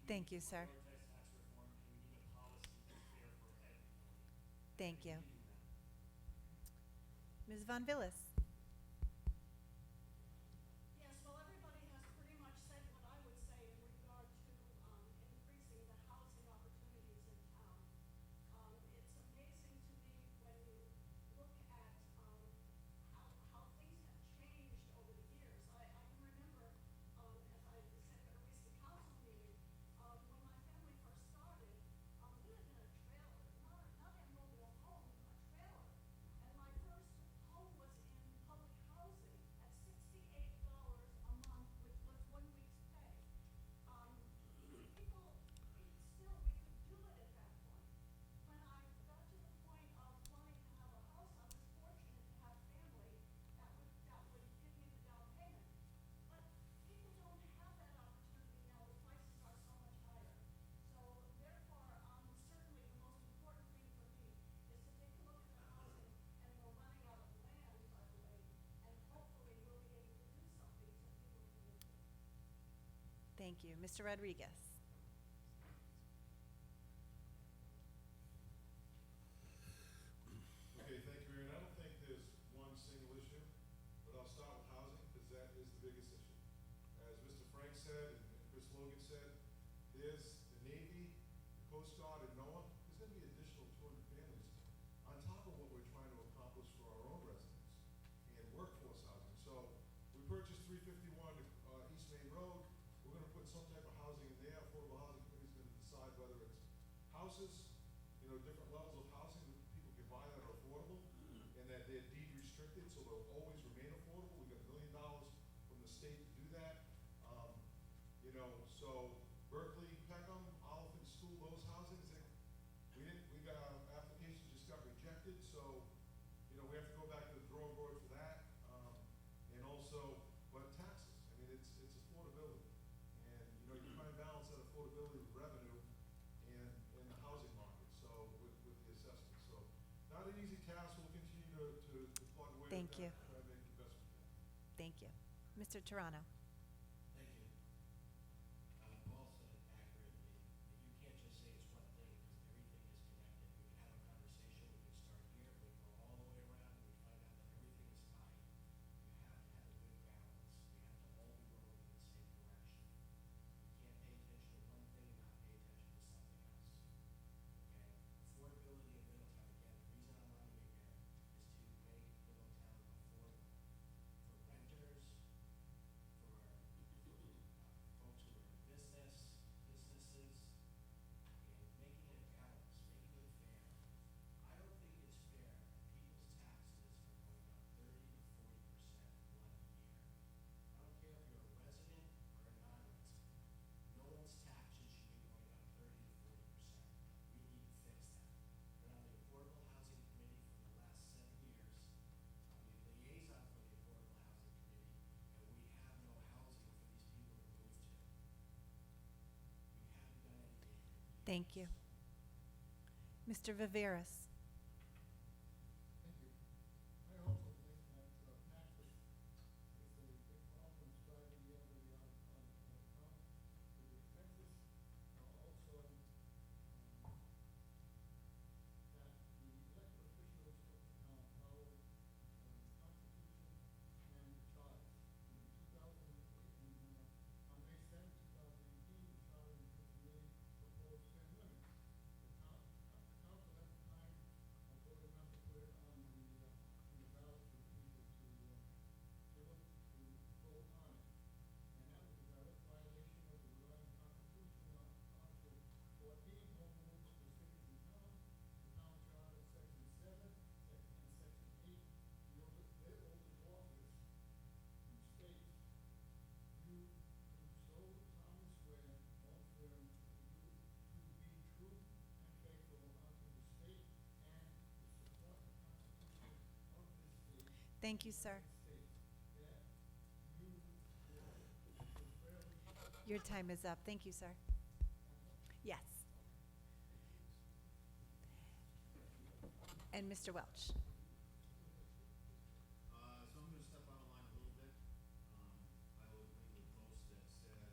Thank you, sir. prioritize tax reform, and we need a policy that's fair for everybody. Thank you. We can do that. Ms. Von Villis? Yes, well, everybody has pretty much said what I would say in regard to increasing the housing opportunities in town. It's amazing to me when you look at how things have changed over the years. I can remember, as I said at a recent council meeting, when my family first started, we lived in a trailer, not a mobile home, a trailer. And my first home was in public housing at $68 a month, which was 1 week's pay. People, we could do it at that point. When I got to the point of wanting to have a house, I was fortunate to have family that would give me the down payment. But people don't have that opportunity now, the prices are so much higher. So therefore, certainly the most important thing for me is to take a look at the housing, and we're running out of land, by the way, and hopefully we'll be able to do something so people can live there. Thank you. Mr. Rodriguez? Okay, thank you, Aaron. I don't think there's one single issue, but I'll start with housing because that is the biggest issue. As Mr. Frank said and Chris Logan said, there's the Navy, the Coast Guard, and NOAA. There's going to be additional 200 families on top of what we're trying to accomplish for our own residents and workforce housing. So we purchased 351 East Main Road. We're going to put some type of housing in there. Affordable Housing Committee is going to decide whether it's houses, different levels of housing that people can buy that are affordable and that they're deed restricted, so they'll always remain affordable. We got $1 million from the state to do that. So Berkeley, Peckham, Oliphant School, those housings, we got, our applications just got rejected, so, we have to go back to the drawing board for that. And also, but taxes, it's affordability. And, you try and balance that affordability with revenue and the housing market, so with the assessment. So not an easy task. We'll continue to plug away Thank with you. that, try to make the best we can. Thank you. Mr. Toronto? Thank you. Paul said it accurately. You can't just say it's one thing because everything is connected. We can have a conversation, we can start here, we can go all the way around, we find out that everything is tied. You have to have a good balance. We have to all be rowing in the same direction. You can't pay attention to one thing and not pay attention to something else. Okay? Affordability in Middletown, again, the reason I'm running again is to make Middletown affordable for renters, for folks who are in businesses, and making it balanced, making it fair. I don't think it's fair that people's taxes are going up 30 to 40% 1 year. I don't care if you're a resident or a non-resident. No one's taxes should be going up 30 to 40%. We need to fix that. Been on the Affordable Housing Committee for the last 7 years. I'm the liaison for the Affordable Housing Committee, and we have no housing for these people to move to. We haven't done anything in years. Thank you. Mr. Viveras? Thank you. I also think that taxes is a big problem, it's driving everybody out of town. The expenses are also that the elected officials of the town follow the Constitution and the charter. In 2018, on May 7, 2018, the charter and the committee proposed 10 limits. The council at the time voted not to put it on the ballot for the people to vote on it. And that was a direct violation of the Rhode Island Constitution, Article 14, home rule for the cities and towns, the town charter, Section 7, and Section 8, the oldest office states, you so solemnly swear or affirm you to be true and faithful unto the state and to support the Constitution of this state. Thank you, sir. States that you will fairly Your time is up. Thank you, sir. Yes. And Mr. Welch? So I'm going to step out of line a little bit. I will agree with most that said it's not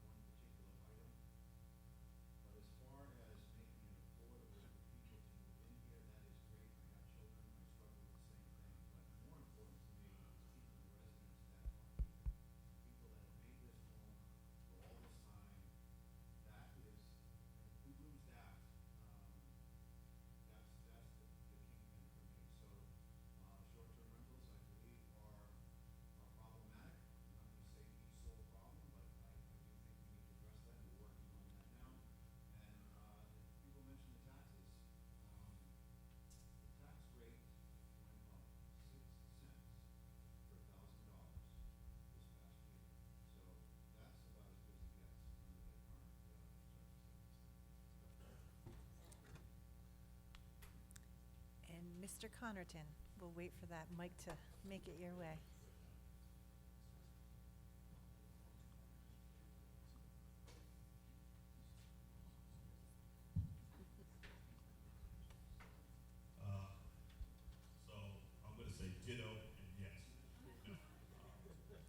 one particular Mr. Connerton, we'll wait for that mic to make it your way. So I'm gonna say ditto and yes. No.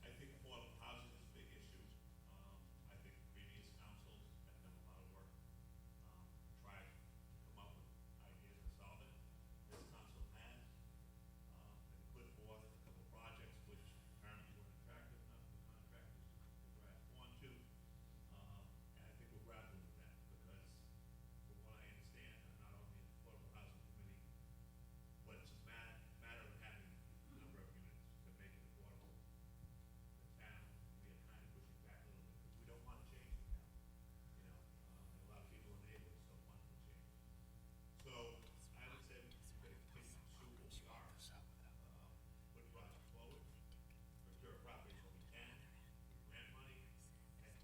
I think affordable housing is a big issue. I think previous councils have done a lot of work, tried to come up with ideas to solve it. This council has, and put forth a couple projects which apparently weren't attractive enough for contractors to grasp onto. And I think we're grappling with that because from what I understand, I'm not only in the affordable housing committee, but it's a matter of having a number of units to make it affordable. The town, we are kind of pushing back a little bit because we don't want to change the town, you know, and a lot of people and neighbors don't want to change. So I would say we better continue to pursue what we are, put projects forward, procure properties when we can, with grant money, and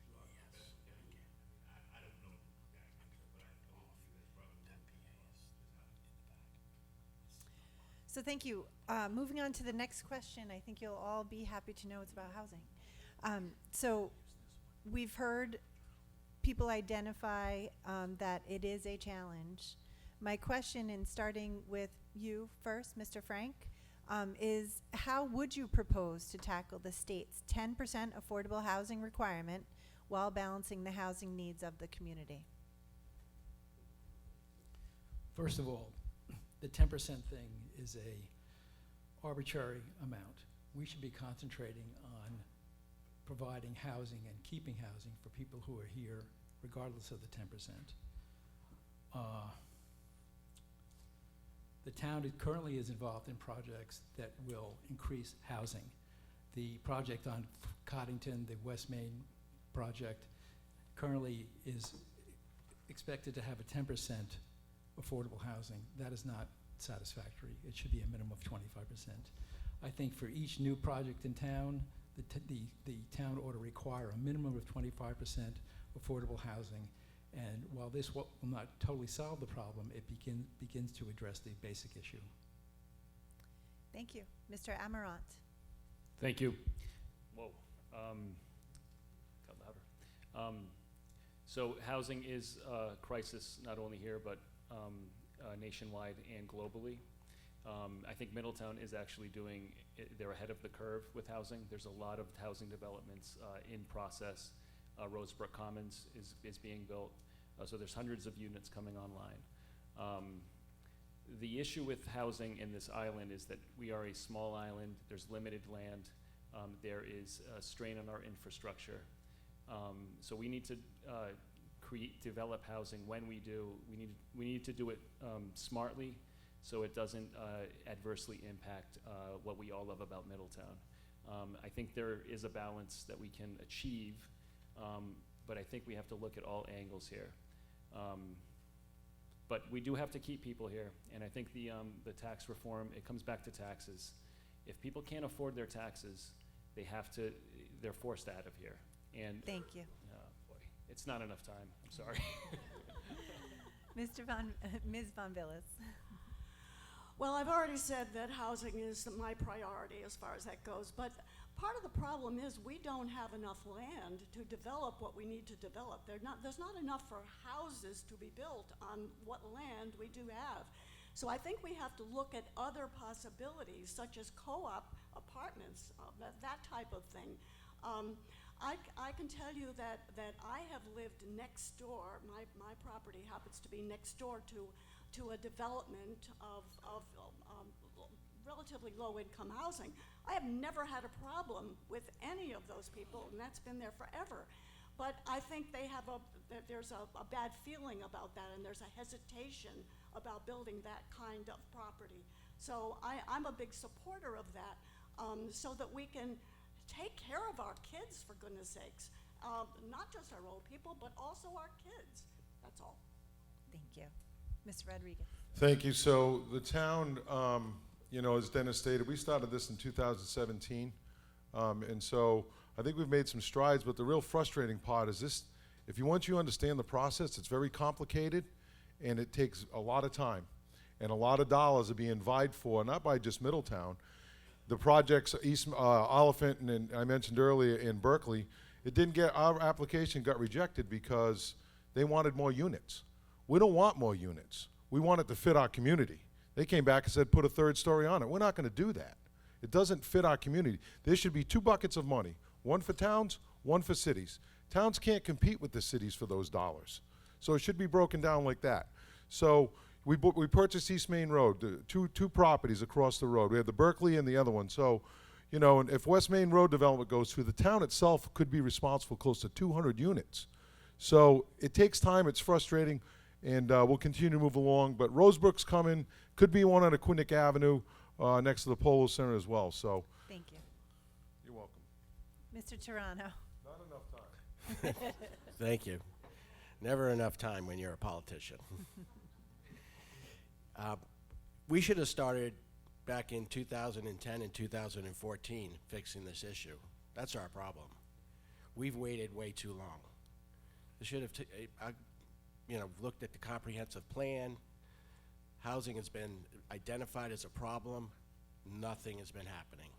do our best we can. I don't know the exact answer, but I believe that's probably what we is happening. So thank you. Moving on to the next question, I think you'll all be happy to know it's about housing. So we've heard people identify that it is a challenge. My question, in starting with you first, Mr. Frank, is how would you propose to tackle the state's 10% affordable housing requirement while balancing the housing needs of the community? First of all, the 10% thing is a arbitrary amount. We should be concentrating on providing housing and keeping housing for people who are here, regardless of the 10%. The town currently is involved in projects that will increase housing. The project on Coddington, the West Main project, currently is expected to have a 10% affordable housing. That is not satisfactory. It should be a minimum of 25%. I think for each new project in town, the town ought to require a minimum of 25% affordable housing. And while this will not totally solve the problem, it begins to address the basic issue. Thank you. Mr. Amarant. Thank you. Whoa. Got louder. So housing is a crisis not only here, but nationwide and globally. I think Middletown is actually they're ahead of the curve with housing. There's a lot of housing developments in process. Rosebrook Commons is being built. So there's hundreds of units coming online. The issue with housing in this island is that we are a small island. There's limited land. There is a strain on our infrastructure. So we need to develop housing. When we do, we need to do it smartly, so it doesn't adversely impact what we all love about Middletown. I think there is a balance that we can achieve, but I think we have to look at all angles here. But we do have to keep people here, and I think the tax reform, it comes back to taxes. If people can't afford their taxes, they're forced out of here. And Thank you. boy, it's not enough time. I'm sorry. Ms. Von Villas. Well, I've already said that housing is my priority as far as that goes, but part of the problem is we don't have enough land to develop what we need to develop. There's not enough for houses to be built on what land we do have. So I think we have to look at other possibilities, such as co-op apartments, that type of thing. I can tell you that I have lived next door. My property happens to be next door to a development of relatively low-income housing. I have never had a problem with any of those people, and that's been there forever. But I think there's a bad feeling about that, and there's a hesitation about building that kind of property. So I'm a big supporter of that, so that we can take care of our kids, for goodness sakes. Not just our old people, but also our kids. That's all. Thank you. Ms. Rodriguez. Thank you. So the town, as Dennis stated, we started this in 2017. And so I think we've made some strides, but the real frustrating part is this: once you understand the process, it's very complicated and it takes a lot of time. And a lot of dollars are being vied for, not by just Middletown. The projects, East Oliphant, and I mentioned earlier in Berkeley, it didn't get, our application got rejected because they wanted more units. We don't want more units. We want it to fit our community. They came back and said, put a third story on it. We're not going to do that. It doesn't fit our community. There should be 2 buckets of money, one for towns, one for cities. Towns can't compete with the cities for those dollars. So it should be broken down like that. So we purchased East Main Road, two properties across the road. We have the Berkeley and the other one. So, you know, and if West Main Road development goes through, the town itself could be responsible for close to 200 units. So it takes time, it's frustrating, and we'll continue to move along. But Rosebrook's coming, could be one on Aquinic Avenue next to the Polo Center as well. So Thank you. you're welcome. Mr. Tarano. Not enough time. Thank you. Never enough time when you're a politician. We should have started back in 2010 and 2014 fixing this issue. That's our problem. We've waited way too long. We should have, looked at the comprehensive plan. Housing has been identified as a problem. Nothing has been happening.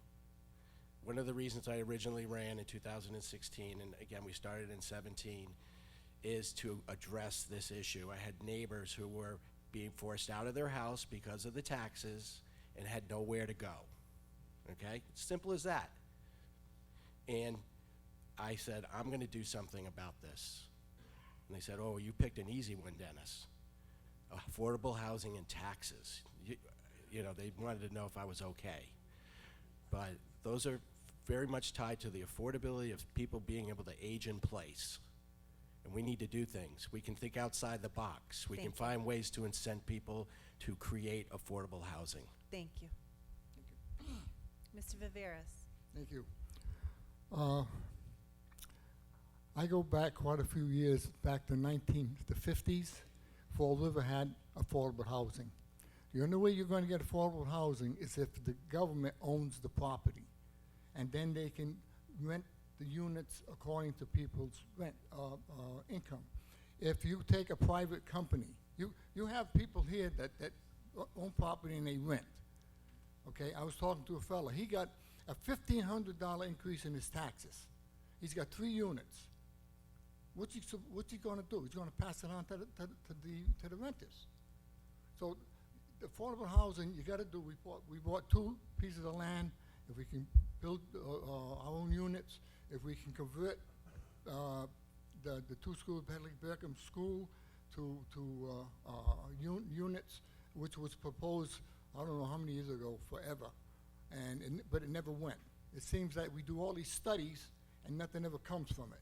One of the reasons I originally ran in 2016, and again we started in 17, is to address this issue. I had neighbors who were being forced out of their house because of the taxes and had nowhere to go. Okay? Simple as that. And I said, I'm going to do something about this. And they said, oh, you picked an easy one, Dennis. Affordable housing and taxes. They wanted to know if I was okay. But those are very much tied to the affordability of people being able to age in place. And we need to do things. We can think outside the box. We can find ways to incent people to create affordable housing. Thank you. Mr. Viveras. Thank you. I go back quite a few years, back to the 50s. Fall River had affordable housing. The only way you're going to get affordable housing is if the government owns the property, and then they can rent the units according to people's rent income. If you take a private company, you have people here that own property and they rent. Okay, I was talking to a fella. He got a $1,500 increase in his taxes. He's got 3 units. What's he going to do? He's going to pass it on to the renters. So the affordable housing, you got to do. We bought 2 pieces of land. If we can build our own units, if we can convert the 2 schools, Bentley Berkham School, to units, which was proposed I don't know how many years ago, forever, but it never went. It seems that we do all these studies and nothing ever comes from it.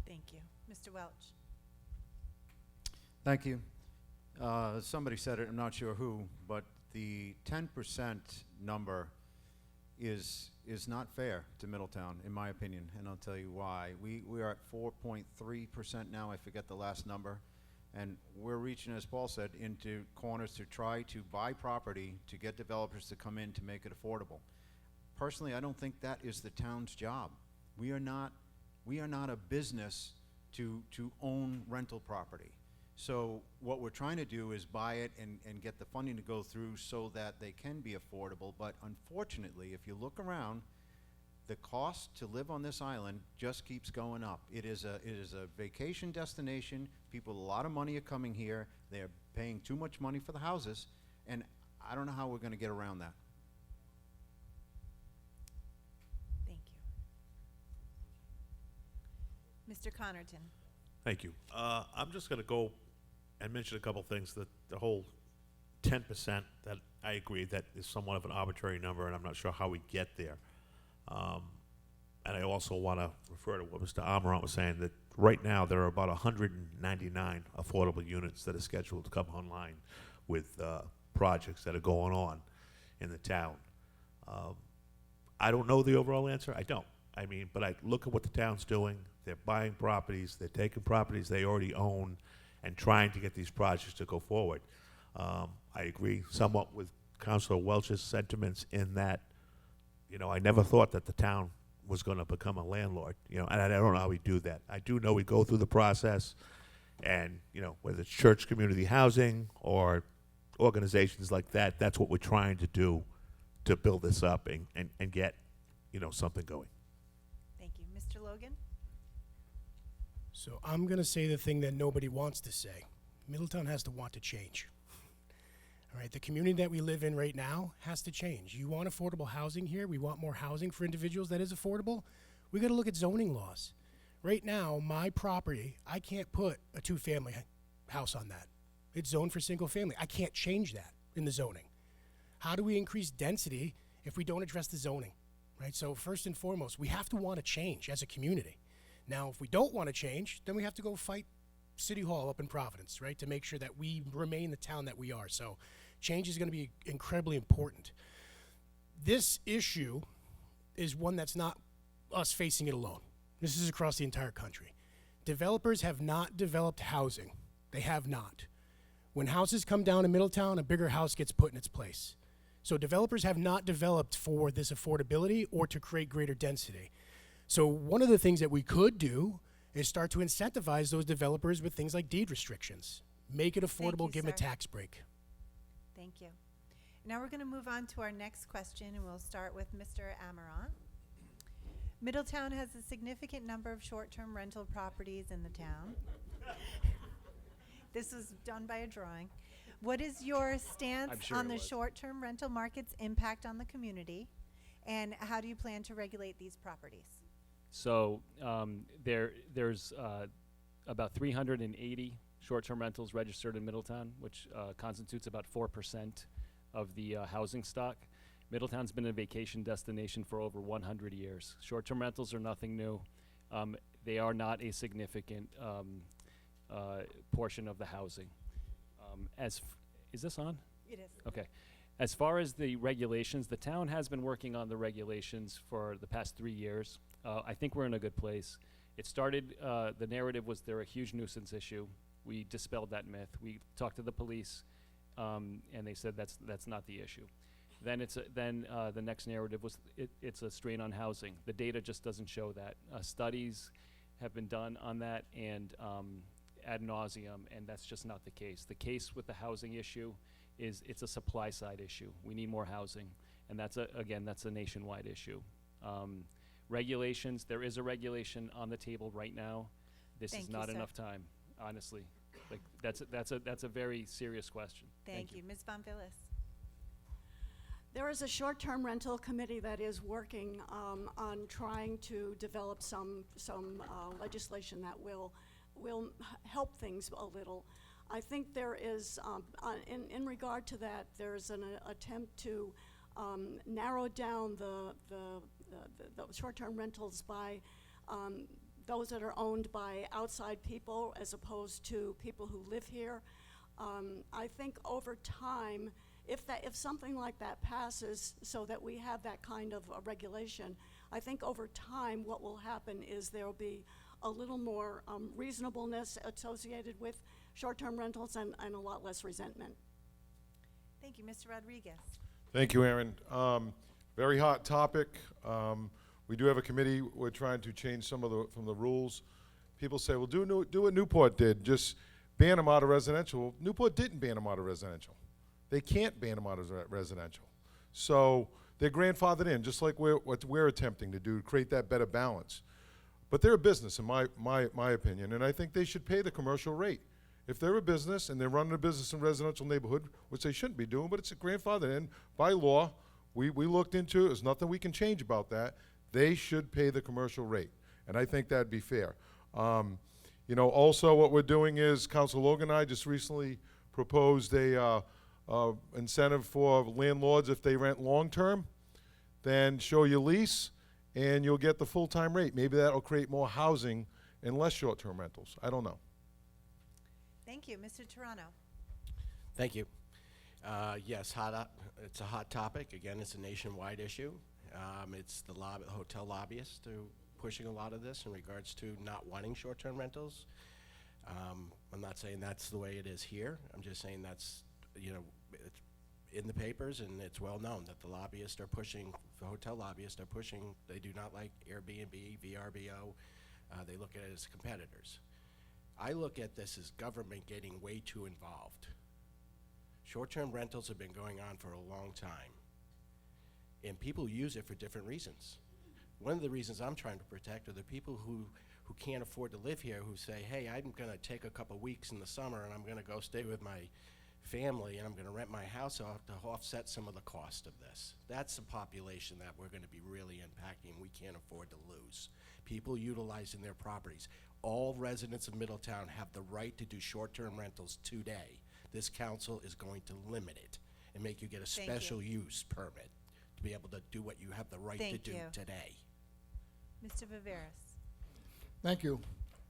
Thank you. Mr. Welch. Thank you. Somebody said it, I'm not sure who, but the 10% number is not fair to Middletown, in my opinion, and I'll tell you why. We are at 4.3% now, I forget the last number, and we're reaching, as Paul said, into corners to try to buy property to get developers to come in to make it affordable. Personally, I don't think that is the town's job. We are not a business to own rental property. So what we're trying to do is buy it and get the funding to go through so that they can be affordable. But unfortunately, if you look around, the cost to live on this island just keeps going up. It is a vacation destination. People, a lot of money are coming here. They're paying too much money for the houses, and I don't know how we're going to get around that. Thank you. Mr. Connerton. Thank you. I'm just going to go and mention a couple things. The whole 10% that I agree that is somewhat of an arbitrary number, and I'm not sure how we get there. And I also want to refer to what Mr. Amarant was saying, that right now there are about 199 affordable units that are scheduled to come online with projects that are going on in the town. I don't know the overall answer. I don't. I mean, but I look at what the town's doing. They're buying properties. They're taking properties they already own and trying to get these projects to go forward. I agree somewhat with Councilor Welch's sentiments in that, I never thought that the town was going to become a landlord, and I don't know how we do that. I do know we go through the process, and, whether it's church community housing or organizations like that, that's what we're trying to do to build this up and get, something going. Thank you. Mr. Logan? So I'm going to say the thing that nobody wants to say. Middletown has to want to change. All right, the community that we live in right now has to change. You want affordable housing here? We want more housing for individuals that is affordable? We got to look at zoning laws. Right now, my property, I can't put a two-family house on that. It's zoned for single family. I can't change that in the zoning. How do we increase density if we don't address the zoning? Right? So first and foremost, we have to want to change as a community. Now, if we don't want to change, then we have to go fight City Hall up in Providence, right, to make sure that we remain the town that we are. So change is going to be incredibly important. This issue is one that's not us facing it alone. This is across the entire country. Developers have not developed housing. They have not. When houses come down in Middletown, a bigger house gets put in its place. So developers have not developed for this affordability or to create greater density. So one of the things that we could do is start to incentivize those developers with things like deed restrictions. Make it affordable, give them a sir. tax break. Thank you. Now we're going to move on to our next question, and we'll start with Mr. Amaron. Middletown has a significant number of short-term rental properties in the town. This was done by a drawing. What is your stance I'm sure on it the was. short-term rental market's impact on the community, and how do you plan to regulate these properties? So there's about 380 short-term rentals registered in Middletown, which constitutes about 4% of the housing stock. Middletown's been a vacation destination for over 100 years. Short-term rentals are nothing new. They are not a significant portion of the housing. Is this on? It is. Okay. As far as the regulations, the town has been working on the regulations for the past 3 years. I think we're in a good place. It started, the narrative was they're a huge nuisance issue. We dispelled that myth. We talked to the police, and they said that's not the issue. Then the next narrative was it's a strain on housing. The data just doesn't show that. Studies have been done on that and ad nauseum, and that's just not the case. The case with the housing issue is it's a supply side issue. We need more housing, and that's a nationwide issue. Regulations, there is a regulation on the table right now. This Thank is you, not sir. enough time, honestly. Like that's a very serious question. Thank you. Ms. Bonfillis. There is a short-term rental committee that is working on trying to develop some legislation that will help things a little. I think there is, in regard to that, there's an attempt to narrow down the short-term rentals by those that are owned by outside people as opposed to people who live here. I think over time, if something like that passes so that we have that kind of regulation, I think over time what will happen is there will be a little more reasonableness associated with short-term rentals and a lot less resentment. Thank you. Mr. Rodriguez. Thank you, Aaron. Very hot topic. We do have a committee. We're trying to change some of the rules. People say, well, do what Newport did, just ban them out of residential. Newport didn't ban them out of residential. They can't ban them out of residential. So they're grandfathered in, just like what we're attempting to do, to create that better balance. But they're a business, in my opinion, and I think they should pay the commercial rate. If they're a business and they're running a business in a residential neighborhood, which they shouldn't be doing, but it's a grandfathered in by law, we looked into it. There's nothing we can change about that. They should pay the commercial rate, and I think that'd be fair. Also what we're doing is, Council Logan and I just recently proposed a incentive for landlords if they rent long-term, then show your lease, and you'll get the full-time rate. Maybe that'll create more housing and less short-term rentals. I don't know. Thank you. Mr. Toronto. Thank you. Yes, it's a hot topic. Again, it's a nationwide issue. It's the hotel lobbyists pushing a lot of this in regards to not wanting short-term rentals. I'm not saying that's the way it is here. I'm just saying that's, it's in the papers, and it's well known that the hotel lobbyists are pushing, they do not like Airbnb, VRBO. They look at it as competitors. I look at this as government getting way too involved. Short-term rentals have been going on for a long time, and people use it for different reasons. One of the reasons I'm trying to protect are the people who can't afford to live here, who say, hey, I'm gonna take a couple weeks in the summer and I'm gonna go stay with my family and I'm gonna rent my house off to offset some of the cost of this. That's the population that we're gonna be really impacting, we can't afford to lose. People utilizing their properties. All residents of Middletown have the right to do short-term rentals today. This council is going to limit it and make you get a Thank you. special use permit to be able to do what you have the right to Thank do you. today. Mr. Viveras. Thank you.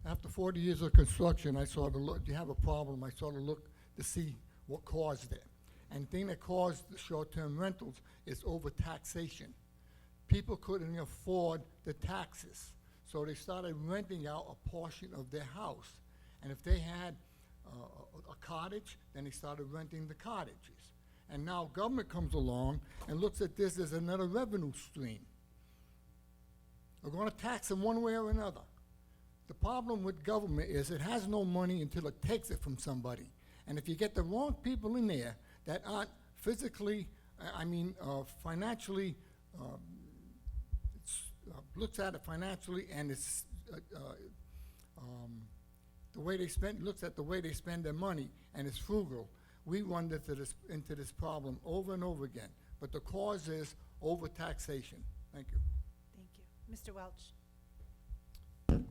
After 40 years of construction, I saw you have a problem, I saw to look to see what caused it. And the thing that caused the short-term rentals is overtaxation. People couldn't afford the taxes, so they started renting out a portion of their house. And if they had a cottage, then they started renting the cottages. And now government comes along and looks at this as another revenue stream. We're gonna tax them one way or another. The problem with government is it has no money until it takes it from somebody. And if you get the wrong people in there that aren't physically, financially, looks at it financially and it's, the way they spend, looks at the way they spend their money and it's frugal, we run into this problem over and over again. But the cause is overtaxation. Thank you. Thank you. Mr. Welch.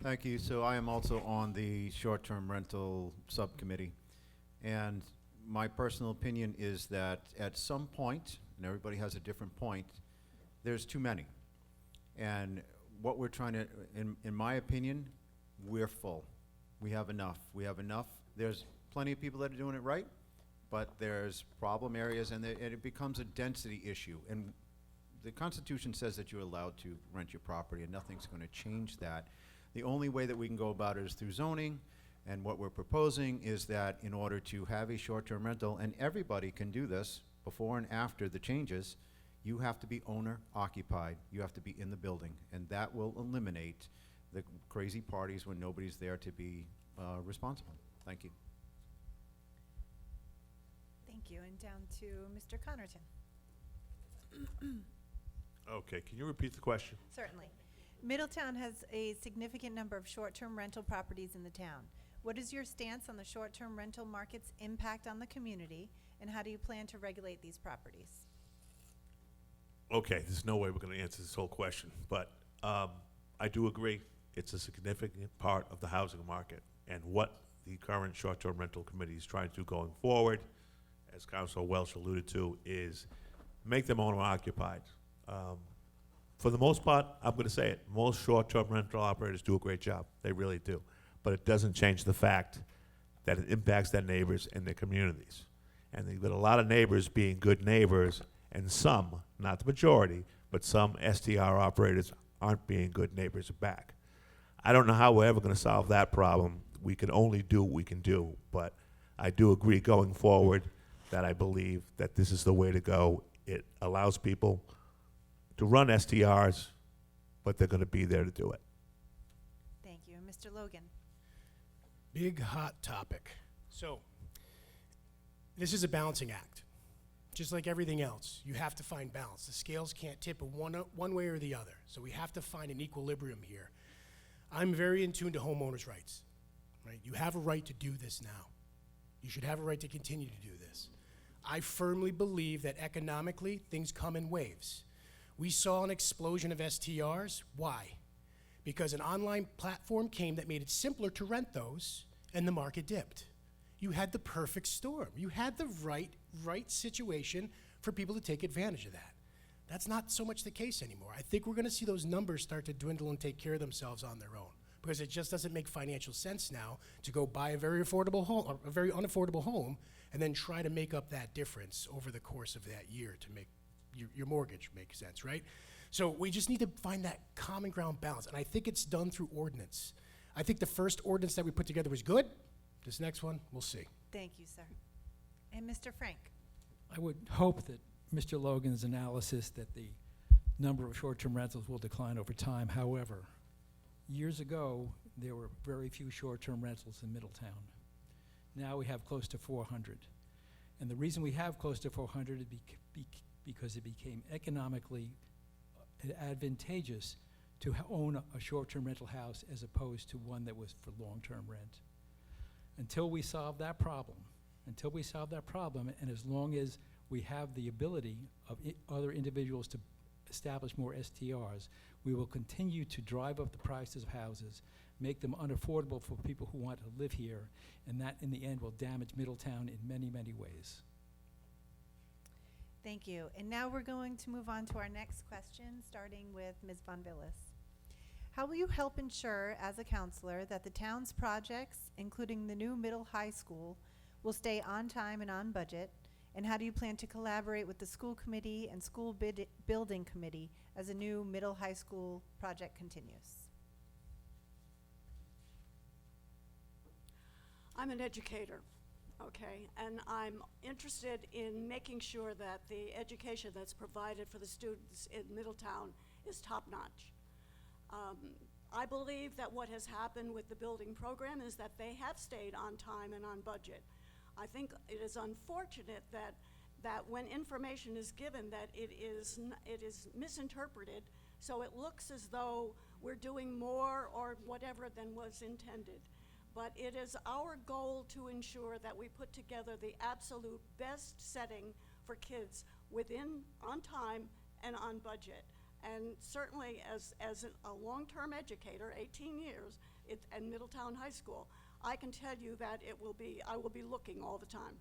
Thank you. So I am also on the short-term rental subcommittee. And my personal opinion is that at some point, and everybody has a different point, there's too many. And what we're trying to, in my opinion, we're full. We have enough. We have enough. There's plenty of people that are doing it right, but there's problem areas and it becomes a density issue. And the Constitution says that you're allowed to rent your property and nothing's going to change that. The only way that we can go about it is through zoning, and what we're proposing is that in order to have a short-term rental, and everybody can do this before and after the changes, you have to be owner occupied. You have to be in the building, and that will eliminate the crazy parties when nobody's there to be responsible. Thank you. Thank you. And down to Mr. Connerton. Okay, can you repeat the question? Certainly. Middletown has a significant number of short-term rental properties in the town. What is your stance on the short-term rental market's impact on the community, and how do you plan to regulate these properties? Okay, there's no way we're going to answer this whole question, but I do agree it's a significant part of the housing market, and what the current short-term rental committee is trying to do going forward, as Councilor Welch alluded to, is make them owner-occupied. For the most part, I'm going to say it, most short-term rental operators do a great job. They really do. But it doesn't change the fact that it impacts their neighbors and their communities. And they've got a lot of neighbors being good neighbors, and some, not the majority, but some STR operators aren't being good neighbors back. I don't know how we're ever going to solve that problem. We can only do what we can do. But I do agree going forward that I believe that this is the way to go. It allows people to run STRs, but they're going to be there to do it. Thank you. Mr. Logan. Big hot topic. So, this is a balancing act. Just like everything else, you have to find balance. The scales can't tip one way or the other. So we have to find an equilibrium here. I'm very in tune to homeowners' rights. Right? You have a right to do this now. You should have a right to continue to do this. I firmly believe that economically, things come in waves. We saw an explosion of STRs. Why? Because an online platform came that made it simpler to rent those, and the market dipped. You had the perfect storm. You had the right situation for people to take advantage of that. That's not so much the case anymore. I think we're going to see those numbers start to dwindle and take care of themselves on their own, because it just doesn't make financial sense now to go buy a very affordable home, or a very unaffordable home, and then try to make up that difference over the course of that year to make your mortgage make sense, right? So we just need to find that common ground balance, and I think it's done through ordinance. I think the first ordinance that we put together was good. This next one, we'll see. Thank you, sir. And Mr. Frank. I would hope that Mr. Logan's analysis that the number of short-term rentals will decline over time. However, years ago, there were very few short-term rentals in Middletown. Now we have close to 400. And the reason we have close to 400 is because it became economically advantageous to own a short-term rental house as opposed to one that was for long-term rent. Until we solve that problem, and as long as we have the ability of other individuals to establish more STRs, we will continue to drive up the prices of houses, make them unaffordable for people who want to live here, and that in the end will damage Middletown in many, many ways. Thank you. And now we're going to move on to our next question, starting with Ms. Von Villis. How will you help ensure, as a counselor, that the town's projects, including the new middle high school, will stay on time and on budget? And how do you plan to collaborate with the school committee and school building committee as a new middle high school project continues? I'm an educator, okay, and I'm interested in making sure that the education that's provided for the students in Middletown is top-notch. I believe that what has happened with the building program is that they have stayed on time and on budget. I think it is unfortunate that when information is given that it is misinterpreted, so it looks as though we're doing more or whatever than was intended. But it is our goal to ensure that we put together the absolute best setting for kids on time and on budget. And certainly as a long-term educator, 18 years at Middletown High School, I can tell you that I will be looking all the time.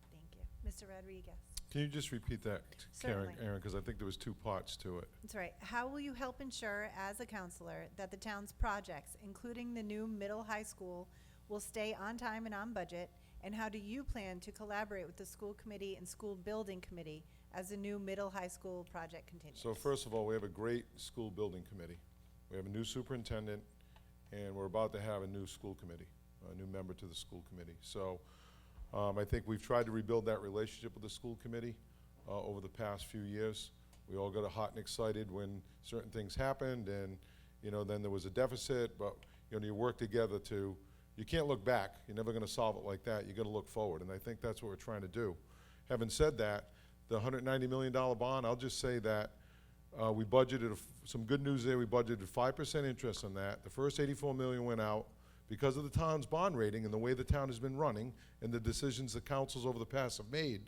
Thank you. Mr. Rodriguez. Can you just repeat that, Karen, Certainly. Aaron, because I think there was two parts to it. That's right. How will you help ensure, as a counselor, that the town's projects, including the new middle high school, will stay on time and on budget? And how do you plan to collaborate with the school committee and school building committee as the new middle high school project continues? So first of all, we have a great school building committee. We have a new superintendent, and we're about to have a new school committee, a new member to the school committee. So I think we've tried to rebuild that relationship with the school committee over the past few years. We all got hot and excited when certain things happened, and then there was a deficit, but you work together you can't look back. You're never going to solve it like that. You got to look forward, and I think that's what we're trying to do. Having said that, the $190 million bond, I'll just say that we budgeted some good news there. We budgeted 5% interest on that. The first $84 million went out. Because of the town's bond rating and the way the town has been running and the decisions the councils over the past have made,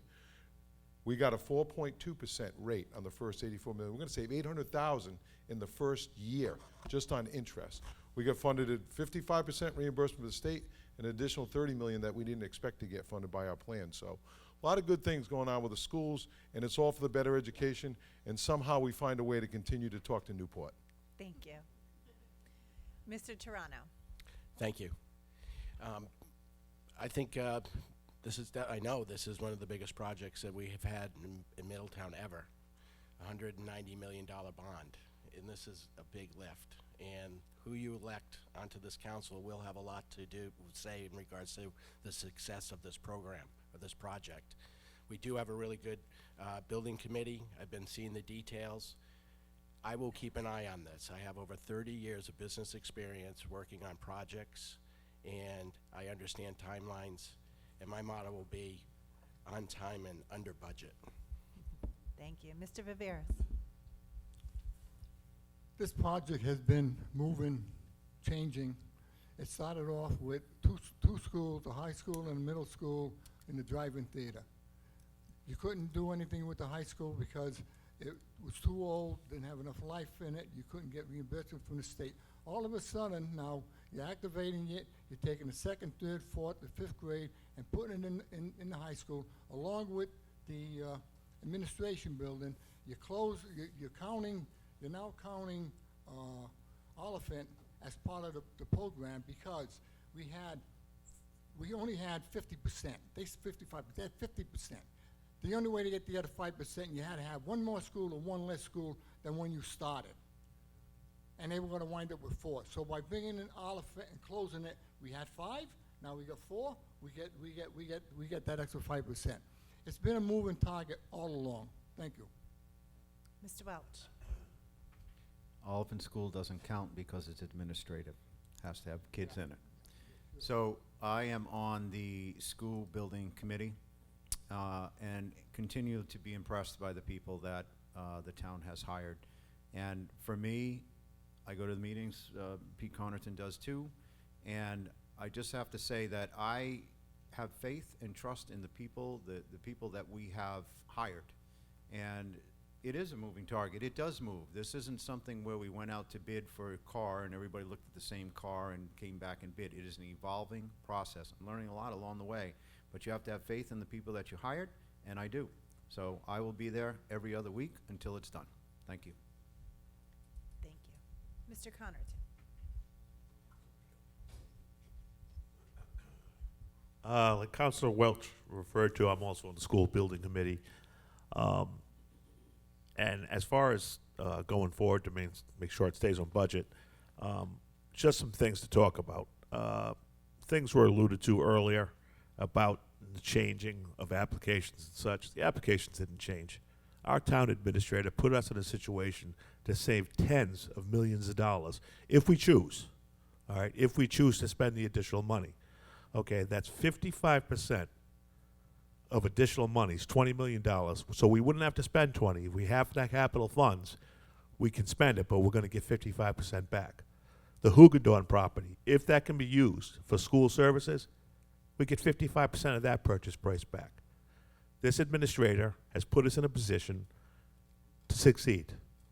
we got a 4.2% rate on the first $84 million. We're going to save $800,000 in the first year just on interest. We got funded at 55% reimbursement from the state, an additional $30 million that we didn't expect to get funded by our plan. So a lot of good things going on with the schools, and it's all for the better education, and somehow we find a way to continue to talk to Newport. Thank you. Mr. Toronto. Thank you. I think I know this is one of the biggest projects that we have had in Middletown ever, $190 million bond, and this is a big lift. And who you elect onto this council will have a lot to say in regards to the success of this program, or this project. We do have a really good building committee. I've been seeing the details. I will keep an eye on this. I have over 30 years of business experience working on projects, and I understand timelines, and my motto will be on time and under budget. Thank you. Mr. Viveras. This project has been moving, changing. It started off with two schools, a high school and a middle school, in the drive-in theater. You couldn't do anything with the high school because it was too old, didn't have enough life in it. You couldn't get reimbursement from the state. All of a sudden, now you're activating it. You're taking the second, third, fourth, the fifth grade and putting it in the high school, along with the administration building. You're now counting Oliphant as part of the program because we only had 50%. They 55%. They had 50%. The only way to get the other 5%, you had to have one more school or one less school than when you started. And they were going to wind up with 4. So by bringing in Oliphant and closing it, we had 5. Now we got 4. We get that extra 5%. It's been a moving target all along. Thank you. Mr. Welch. Oliphant School doesn't count because it's administrative. Has to have kids in it. So I am on the school building committee. and continue to be impressed by the people that the town has hired. And for me, I go to the meetings, Pete Connerton does too, and I just have to say that I have faith and trust in the people that we have hired. And it is a moving target. It does move. This isn't something where we went out to bid for a car and everybody looked at the same car and came back and bid. It is an evolving process. I'm learning a lot along the way, but you have to have faith in the people that you hired, and I do. So I will be there every other week until it's done. Thank you. Thank you. Mr. Connerton. Like Councilor Welch referred to, I'm also on the school building committee. And as far as going forward to make sure it stays on budget, just some things to talk about. Things were alluded to earlier about the changing of applications and such. The applications didn't change. Our town administrator put us in a situation to save tens of millions of dollars if we choose. All right, if we choose to spend the additional money. Okay, that's 55% of additional money is $20 million. So we wouldn't have to spend 20. If we have that capital funds, we can spend it, but we're going to get 55% back. The Hugadorn property, if that can be used for school services, we get 55% of that purchase price back. This administrator has put us in a position to succeed.